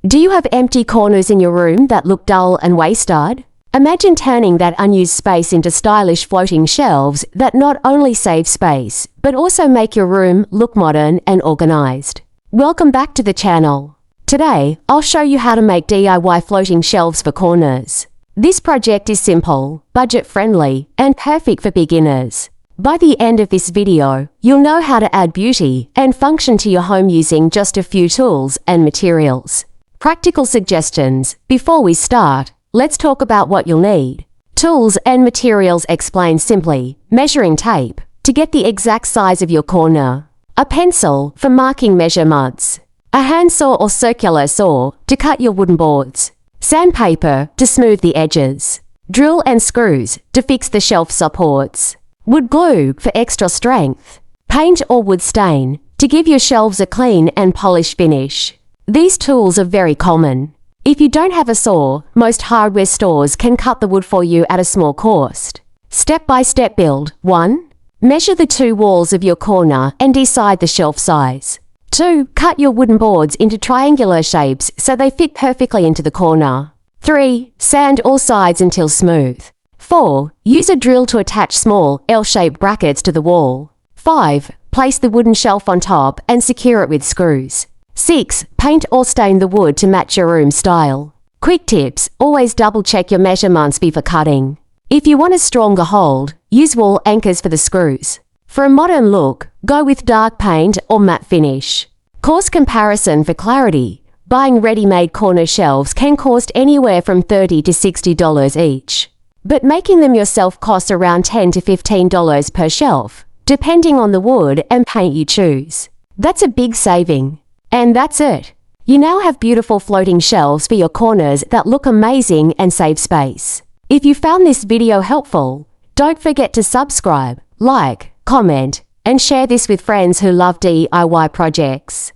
Do you have empty corners in your room that look dull and wasted? Imagine turning that unused space into stylish floating shelves that not only save space, but also make your room look modern and organized. Welcome back to the channel. Today, I'll show you how to make DIY floating shelves for corners. This project is simple, budget-friendly, and perfect for beginners. By the end of this video, you'll know how to add beauty and function to your home using just a few tools and materials. Practical suggestions. Before we start, let's talk about what you'll need. Tools and materials explained simply. Measuring tape to get the exact size of your corner. A pencil for marking measurements. A handsaw or circular saw to cut your wooden boards. Sandpaper to smooth the edges. Drill and screws to fix the shelf supports. Wood glue for extra strength. Paint or wood stain to give your shelves a clean and polished finish. These tools are very common. If you don't have a saw, most hardware stores can cut the wood for you at a small cost. Step-by-step build. 1. Measure the two walls of your corner and decide the shelf size. 2. Cut your wooden boards into triangular shapes so they fit perfectly into the corner. 3. Sand all sides until smooth. 4. Use a drill to attach small, L-shaped brackets to the wall. 5. Place the wooden shelf on top and secure it with screws. 6. Paint or stain the wood to match your room style. Quick tips: always double-check your measurements before cutting. If you want a stronger hold, use wall anchors for the screws. For a modern look, go with dark paint or matte finish. Cost comparison for clarity. Buying ready-made corner shelves can cost anywhere from $30 to $60 each. But making them yourself costs around $10 to $15 per shelf, depending on the wood and paint you choose. That's a big saving. And that's it. You now have beautiful floating shelves for your corners that look amazing and save space. If you found this video helpful, don't forget to subscribe, like, comment, and share this with friends who love DIY projects.